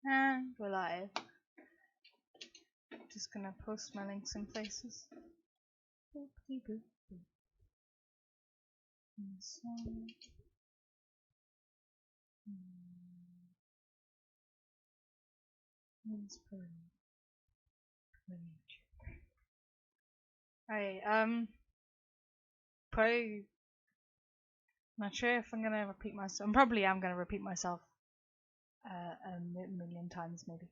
And we're live. Just gonna post my links in places. Boop, boop, boop. Alright, probably not sure if I'm gonna repeat myself. Probably am gonna repeat myself a million times maybe.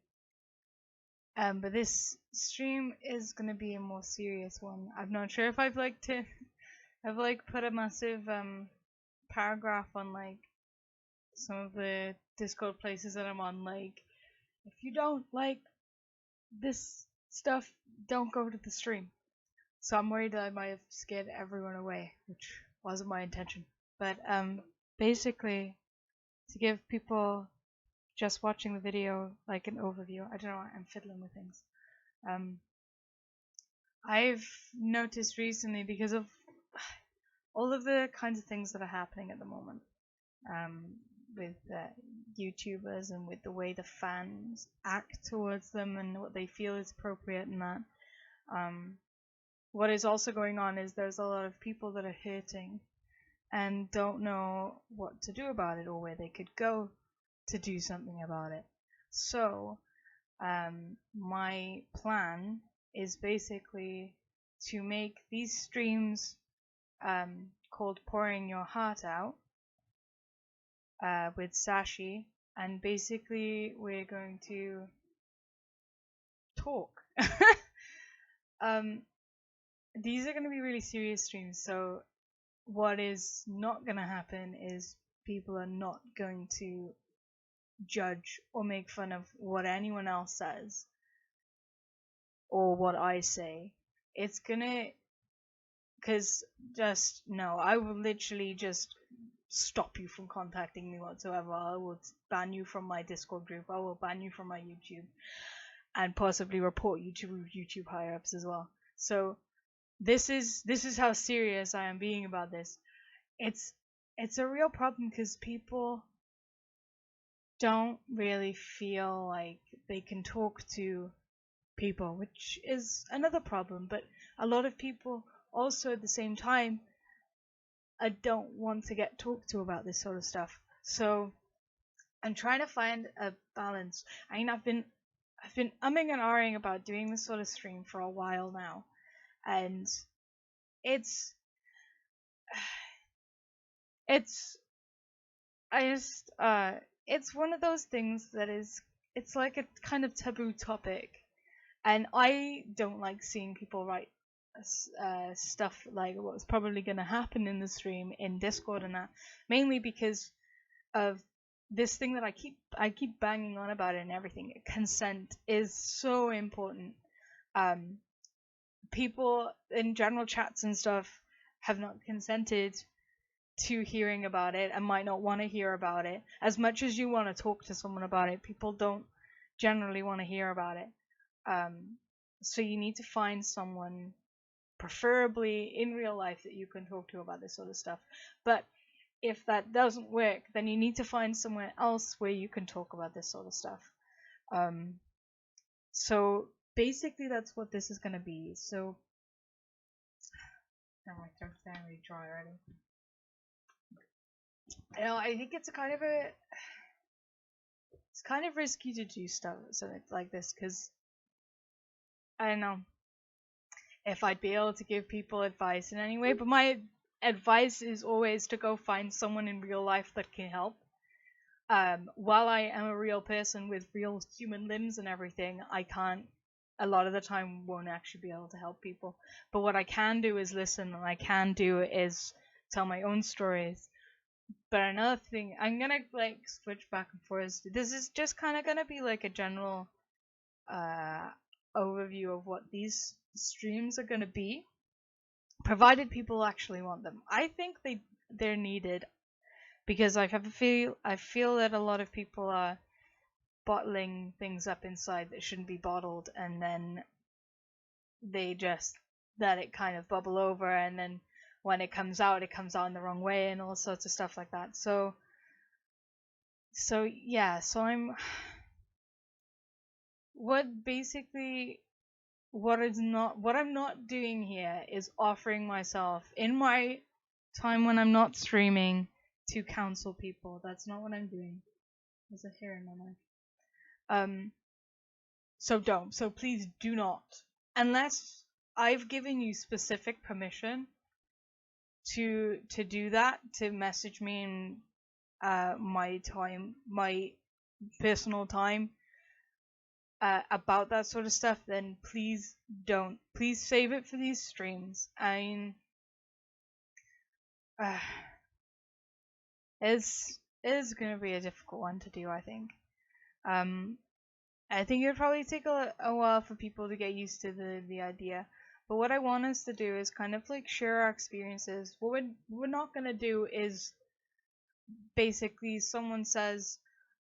But this stream is gonna be a more serious one. I'm not sure if I've put a massive paragraph on like some of the Discord places that I'm on, like if you don't like this stuff, don't go to the stream. So I'm worried that I might have scared everyone away, which wasn't my intention. But basically, to give people just watching the video like an overview, I don't know, I'm fiddling with things. I've noticed recently, because of all of the kinds of things that are happening at the moment, with YouTubers and with the way the fans act towards them and what they feel is appropriate and that. What is also going on is there's a lot of people that are hurting and don't know what to do about it or where they could go to do something about it. So my plan is basically to make these streams called Pouring Your Heart Out with Sashy, and basically we're going to talk. These are going to be really serious streams, so what is not going to happen is people are not going to judge or make fun of what anyone else says or what I say. It's gonna, because just no, I will literally just stop you from contacting me whatsoever. I will ban you from my Discord group. I will ban you from my YouTube, and possibly report you to YouTube higher ups as well. So this is how serious I am being about this. It's a real problem because people don't really feel like they can talk to people, which is another problem. But a lot of people also at the same time don't want to get talked to about this sort of stuff. So I'm trying to find a balance. I mean, I've been umming and ahhing about doing this sort of stream for a while now, and it's it's one of those things that it's like a kind of taboo topic, and I don't like seeing people write stuff like what's probably going to happen in the stream in Discord and that, mainly because of this thing that I keep banging on about it and everything. Consent is so important. People in general chats and stuff have not consented to hearing about it and might not want to hear about it. As much as you want to talk to someone about it, people don't generally want to hear about it. So you need to find someone, preferably in real life, that you can talk to about this sort of stuff. But if that doesn't work, then you need to find somewhere else where you can talk about this sort of stuff. So basically that's what this is going to be. So oh, my throat's very dry already. You know, I think it's kind of risky to do stuff like this, because I don't know if I'd be able to give people advice in any way, but my advice is always to go find someone in real life that can help. While I am a real person with real human limbs and everything, I can't, a lot of the time, won't actually be able to help people. But what I can do is listen, and I can do is tell my own stories. But another thing, I'm gonna like switch back and forth. This is just kind of gonna be like a general overview of what these streams are gonna be, provided people actually want them. I think they're needed, because I feel that a lot of people are bottling things up inside that shouldn't be bottled, and then they just let it kind of bubble over, and then when it comes out in the wrong way and all sorts of stuff like that. So yeah, so what I'm not doing here is offering myself in my time when I'm not streaming to counsel people. That's not what I'm doing. There's a hair in my mouth. So please do not, unless I've given you specific permission to do that, to message me in my personal time about that sort of stuff, then please don't. Please save it for these streams. I mean, it is going to be a difficult one to do, I think. I think it'd probably take a while for people to get used to the idea. But what I want us to do is kind of like share our experiences. What we're not going to do is basically someone says,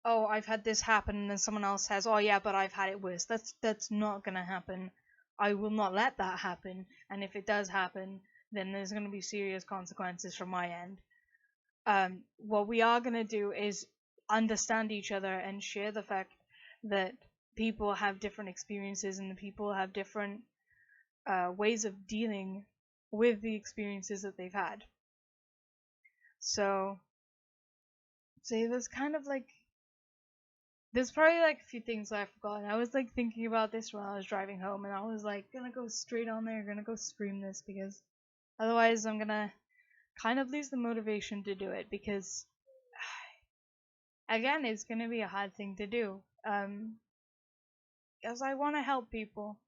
oh, I've had this happen, and then someone else says, oh yeah, but I've had it worse. That's not gonna happen. I will not let that happen, and if it does happen, then there's gonna be serious consequences from my end. What we are gonna do is understand each other and share the fact that people have different experiences and the people have different ways of dealing with the experiences that they've had. So there's kind of like, there's probably like a few things I've forgotten. I was like thinking about this while I was driving home, and I was like gonna go straight on there, gonna go stream this, because otherwise I'm gonna kind of lose the motivation to do it, because again, it's gonna be a hard thing to do. Because I want to help people,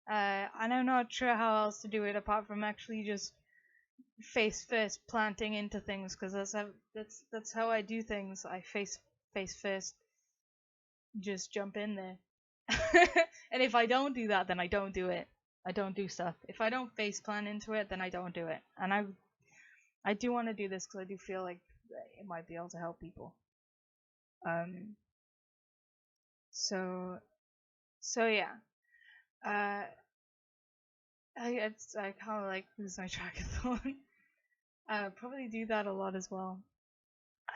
and I'm not sure how else to do it apart from actually just face first planting into things, because that's how I do things. I face first, just jump in there. And if I don't do that, then I don't do it. I don't do stuff. If I don't face plan into it, then I don't do it. And I do want to do this because I do feel like it might be able to help people. So yeah. I kind of like lose my track of thought. Probably do that a lot as well.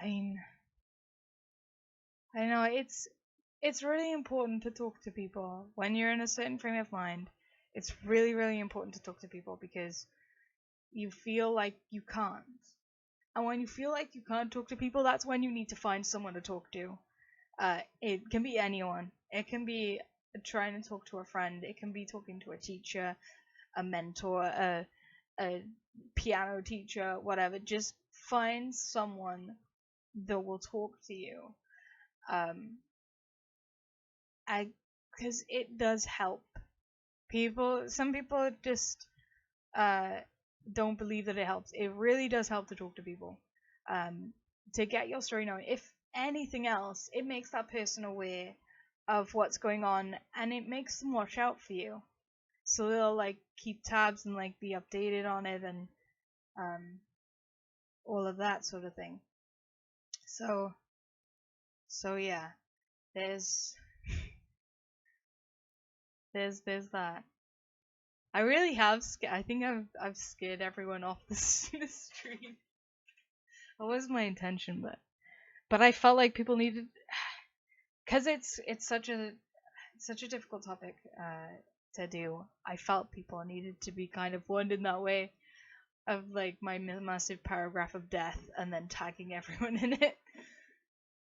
I mean, I know it's really important to talk to people when you're in a certain frame of mind. It's really, really important to talk to people because you feel like you can't. And when you feel like you can't talk to people, that's when you need to find someone to talk to. It can be anyone. It can be trying to talk to a friend. It can be talking to a teacher, a mentor, a piano teacher, whatever. Just find someone that will talk to you. Because it does help. Some people just don't believe that it helps. It really does help to talk to people, to get your story known. If anything else, it makes that person aware of what's going on, and it makes them watch out for you. So they'll like keep tabs and like be updated on it, and all of that sort of thing. So yeah, there's that. I really have. I think I've scared everyone off this stream. That was my intention, but I felt like people needed, because it's such a difficult topic to do. I felt people needed to be kind of warned in that way, of like my massive paragraph of death and then tagging everyone in it.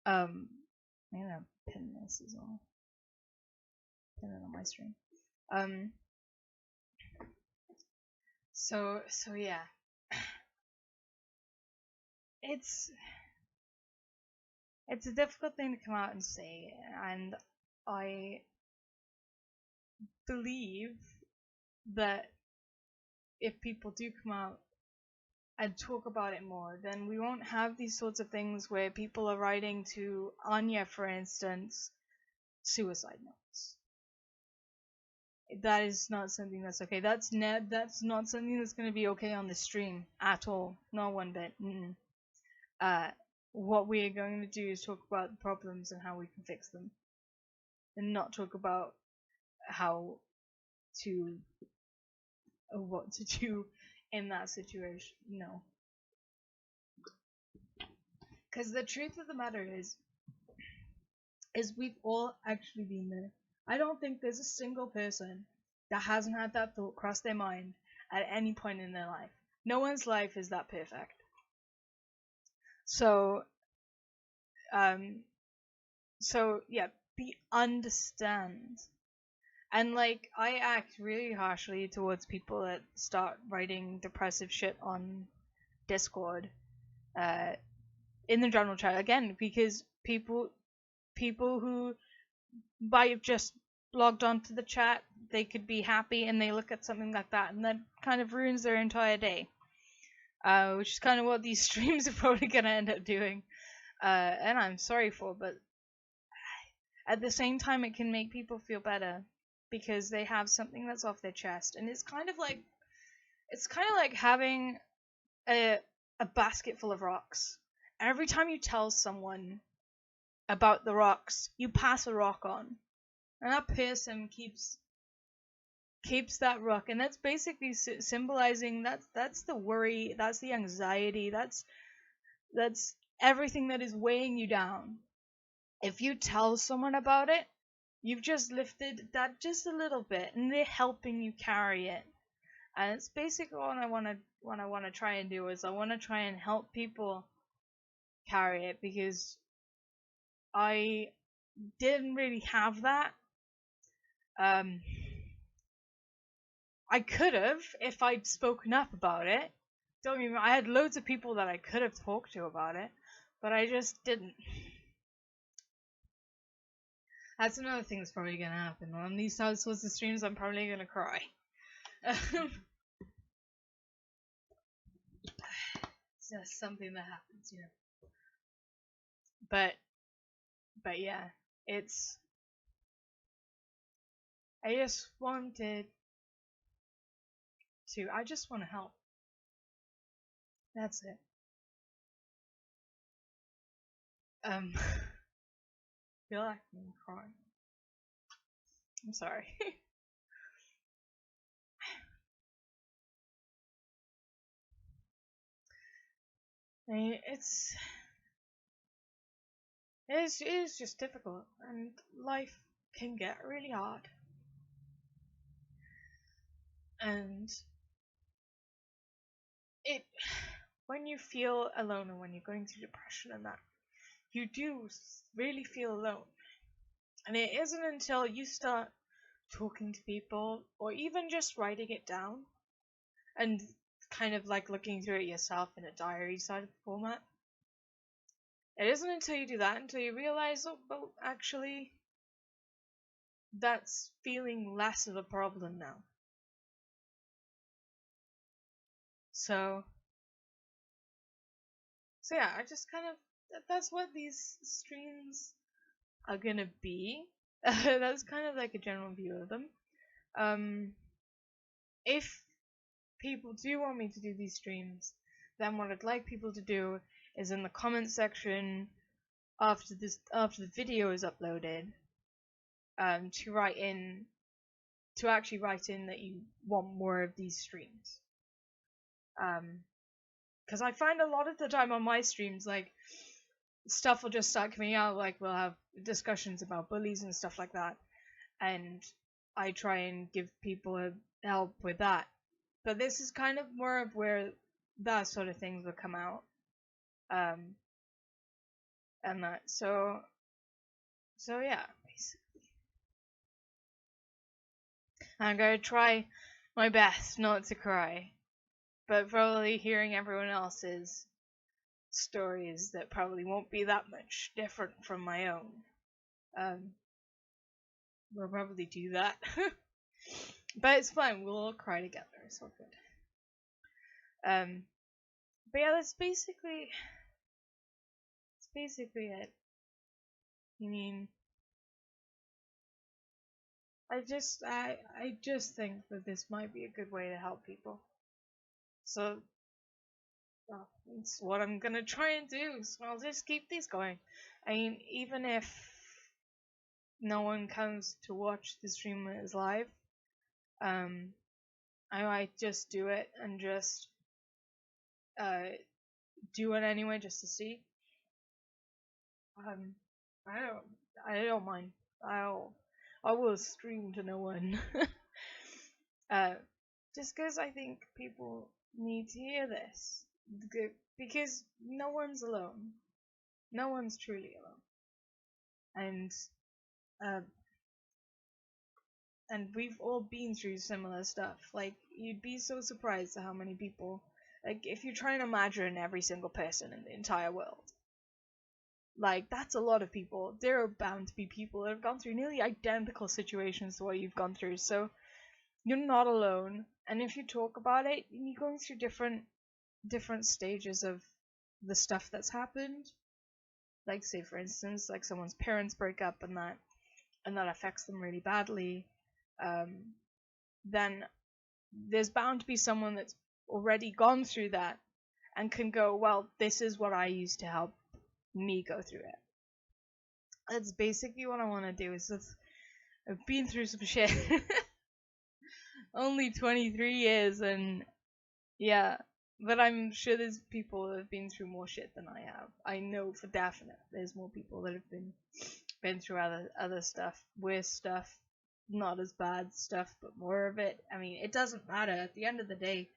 I'm gonna pin this as well. Pin it on my stream. So yeah. It's a difficult thing to come out and say, and I believe that if people do come out and talk about it more, then we won't have these sorts of things where people are writing to Anya, for instance, suicide notes. That is not something that's okay. That's not something that's going to be okay on the stream at all. Not one bit. What we are going to do is talk about the problems and how we can fix them, and not talk about what to do in that situation. No. Because the truth of the matter is we've all actually been there. I don't think there's a single person that hasn't had that thought cross their mind at any point in their life. No one's life is that perfect. So, um, yeah, understand. And like, I act really harshly towards people that start writing depressive shit on Discord, uh, in the general chat again, because people who by just logged onto the chat, they could be happy and they look at something like that and that kind of ruins their entire day. Which is kind of what these streams are probably gonna end up doing. And I'm sorry for, but at the same time, it can make people feel better because they have something that's off their chest, and it's kind of like having a basket full of rocks. Every time you tell someone about the rocks, you pass a rock on, and that person keeps that rock, and that's basically symbolizing that's the worry, that's the anxiety, that's everything that is weighing you down. If you tell someone about it, you've just lifted that just a little bit, and they're helping you carry it. And it's basically what I want to try and do is I want to try and help people carry it, because I didn't really have that. I could have if I'd spoken up about it. Don't get me wrong, I had loads of people that I could have talked to about it, but I just didn't. That's another thing that's probably gonna happen. On these sorts of streams, I'm probably gonna cry. It's just something that happens, you know. But yeah, it's. I just wanted to. I just want to help. That's it. I feel like I'm crying. I'm sorry. I mean, it is just difficult, and life can get really hard. And it, when you feel alone and when you're going through depression and that, you do really feel alone. And it isn't until you start talking to people or even just writing it down and kind of like looking through it yourself in a diary sort of format. It isn't until you do that until you realize, oh, well, actually, that's feeling less of a problem now. So yeah, I just kind of, that's what these streams are gonna be. That's kind of like a general view of them. If people do want me to do these streams, then what I'd like people to do is in the comment section after the video is uploaded, to actually write in that you want more of these streams. Because I find a lot of the time on my streams, like, stuff will just start coming out, like we'll have discussions about bullies and stuff like that, and I try and give people help with that. But this is kind of more of where that sort of things will come out. And that, so yeah, basically. I'm gonna try my best not to cry, but probably hearing everyone else's stories that probably won't be that much different from my own. We'll probably do that. But it's fine, we'll all cry together, it's all good. But yeah, that's basically it. I mean, I just think that this might be a good way to help people. So it's what I'm gonna try and do. So I'll just keep these going. I mean, even if no one comes to watch the stream when it's live, I might just do it and just do it anyway just to see. I don't mind. I'll I will stream to no one. uh, just because I think people need to hear this, because no one's alone. No one's truly alone, uh, and we've all been through similar stuff. Like, you'd be so surprised at how many people, like, if you try and imagine every single person in the entire world, like, that's a lot of people. There are bound to be people that have gone through nearly identical situations to what you've gone through, so you're not alone. And if you talk about it, you're going through different stages of the stuff that's happened. Like, say for instance, like someone's parents break up and that affects them really badly. Then there's bound to be someone that's already gone through that and can go, well, this is what I used to help me go through it. That's basically what I want to do. I've been through some shit. Only 23 years, and yeah, but I'm sure there's people that have been through more shit than I have. I know for definite there's more people that have been through other stuff, worse stuff, not as bad stuff, but more of it. I mean, it doesn't matter. At the end of the day,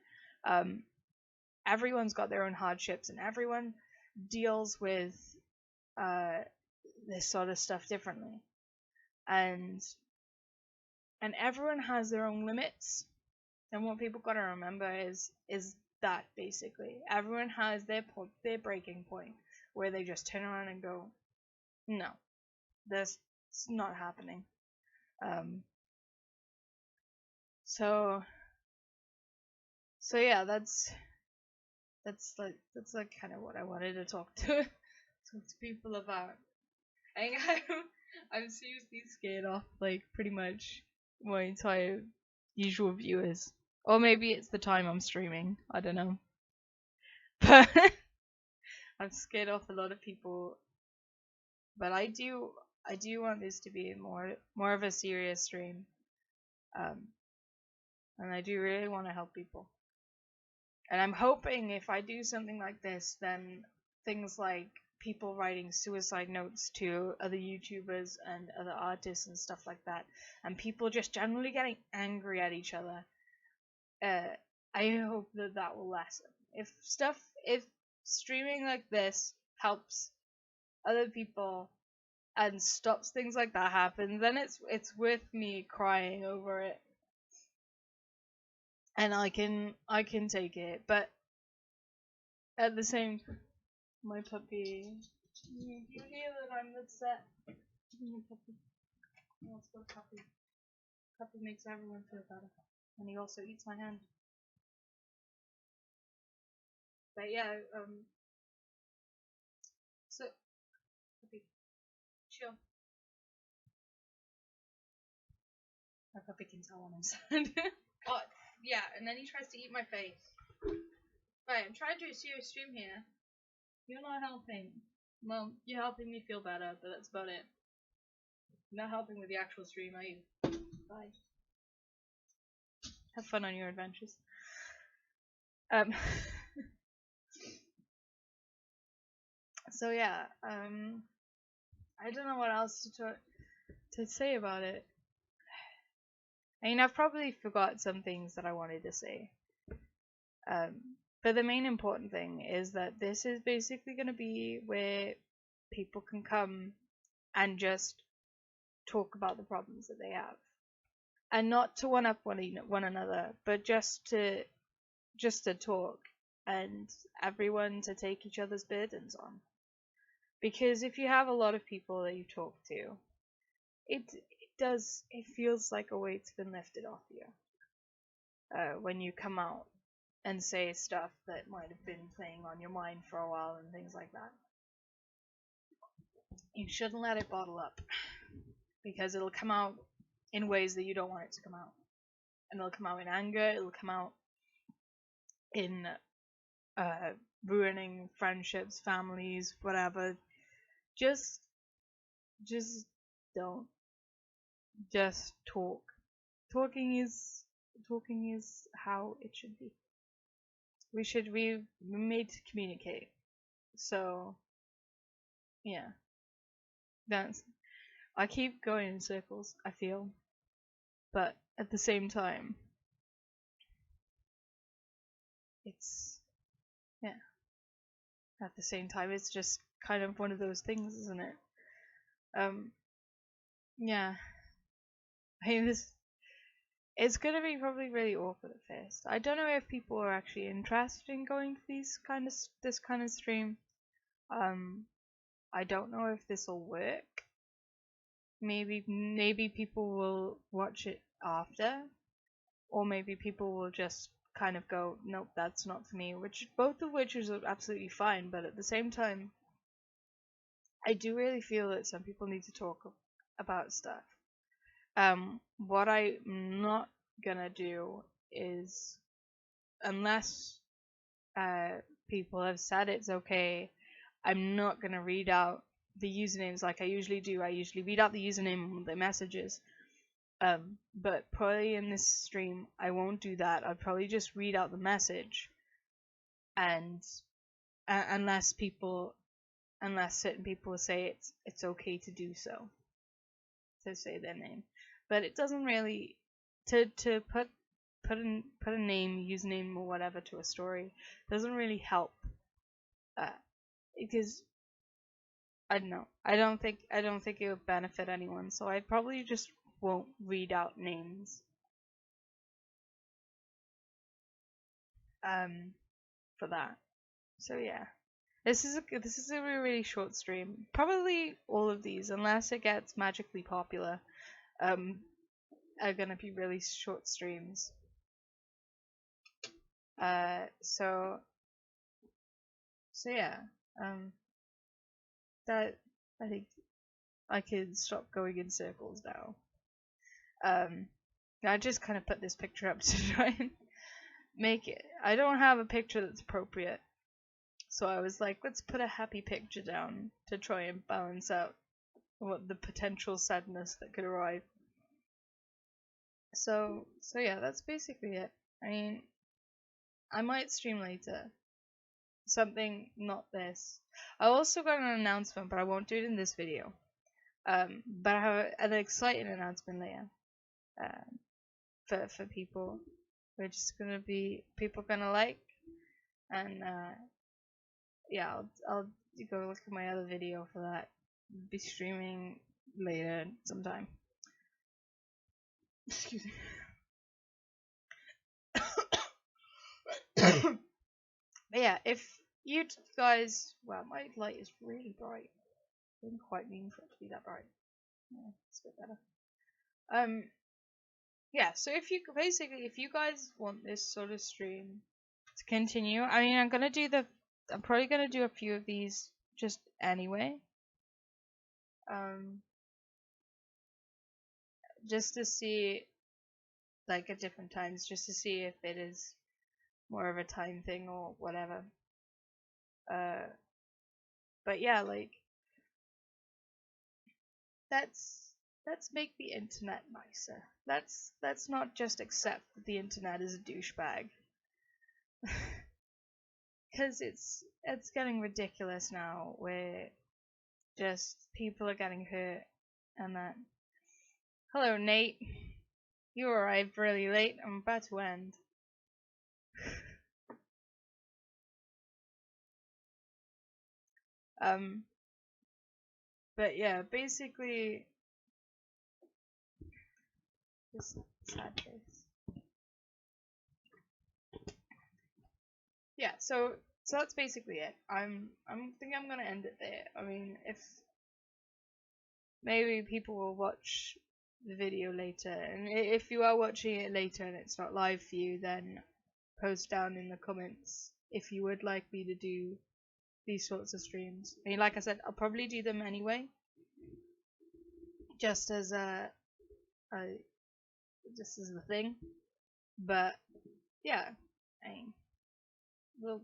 everyone's got their own hardships, and everyone deals with this sort of stuff differently, and everyone has their own limits. And what people gotta remember is that basically everyone has their breaking point where they just turn around and go, no, this is not happening. So yeah, that's like kind of what I wanted to talk to people about. I think I'm seriously scared off like pretty much my entire usual viewers. Or maybe it's the time I'm streaming. I don't know. But I'm scared off a lot of people. But I do want this to be more of a serious stream. And I do really want to help people. And I'm hoping if I do something like this, then things like people writing suicide notes to other YouTubers and other artists and stuff like that, and people just generally getting angry at each other, I hope that will lessen. If streaming like this helps other people and stops things like that happen, then it's worth me crying over it. And I can take it, but at the same time, my puppy, you hear that I'm upset? My puppy, let's go puppy. Puppy makes everyone feel better, and he also eats my hand. But yeah, so puppy, chill. My puppy can tell when I'm sad. Oh, yeah, and then he tries to eat my face. Right, I'm trying to do a serious stream here. You're not helping. Well, you're helping me feel better, but that's about it. You're not helping with the actual stream, are you? Bye. Have fun on your adventures. So yeah, I don't know what else to say about it. I mean, I've probably forgot some things that I wanted to say. But the main important thing is that this is basically going to be where people can come and just talk about the problems that they have, and not to one up one another, but just to talk, and everyone to take each other's burdens on. Because if you have a lot of people that you talk to, it feels like a weight's been lifted off you when you come out and say stuff that might have been playing on your mind for a while and things like that. You shouldn't let it bottle up, because it'll come out in ways that you don't want it to come out. And it'll come out in anger, it'll come out in ruining friendships, families, whatever. Just don't. Just talk. Talking is how it should be. We're made to communicate. So yeah. That's I keep going in circles, I feel. But at the same time, it's, yeah, at the same time, it's just kind of one of those things, isn't it? Yeah. I mean, it's gonna be probably really awkward at first. I don't know if people are actually interested in going to this kind of stream. I don't know if this will work. Maybe people will watch it after, or maybe people will just kind of go, nope, that's not for me. Both of which is absolutely fine. But at the same time, I do really feel that some people need to talk about stuff. What I'm not gonna do is, unless people have said it's okay, I'm not gonna read out the usernames like I usually do. I usually read out the username and the messages. But probably in this stream, I won't do that. I'll probably just read out the message, and unless certain people say it's okay to do so, to say their name. But it doesn't really to put a name, username, or whatever to a story doesn't really help, because I don't know. I don't think it would benefit anyone. So I probably just won't read out names. For that. So yeah. This is a really short stream. Probably all of these, unless it gets magically popular, are gonna be really short streams. So yeah. That, I think I can stop going in circles now. I just kind of put this picture up to try and make it. I don't have a picture that's appropriate, so I was like, let's put a happy picture down to try and balance out what the potential sadness that could arrive. So yeah, that's basically it. I mean, I might stream later. Something not this. I also got an announcement, but I won't do it in this video. But I have an exciting announcement later. For people, which is gonna be people gonna like, and yeah, I'll go look at my other video for that. Be streaming later sometime. Excuse me. But yeah, if you guys, well, my light is really bright. I didn't quite mean for it to be that bright. Yeah, it's a bit better. Yeah. So if you guys want this sort of stream to continue, I mean, I'm probably gonna do a few of these just anyway. Just to see, like, at different times, just to see if it is more of a time thing or whatever. But yeah, like, let's make the internet nicer. Let's not just accept that the internet is a douchebag. Because it's getting ridiculous now, where just people are getting hurt, and that. Hello, Nate. You arrived really late. I'm about to end. But yeah, basically, this sad face. Yeah, so that's basically it. I think I'm gonna end it there. I mean, if maybe people will watch the video later, and if you are watching it later and it's not live for you, then post down in the comments if you would like me to do these sorts of streams. I mean, like I said, I'll probably do them anyway, just as this is the thing. But yeah, I mean, we'll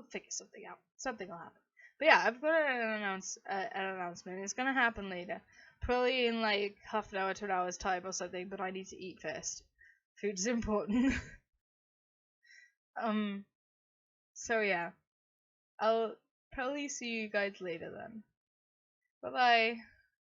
figure something out. Something will happen. But yeah, I've got an announcement. It's gonna happen later, probably in like half an hour to an hour's time or something. But I need to eat first. Food's important. So yeah, I'll probably see you guys later then. Bye bye.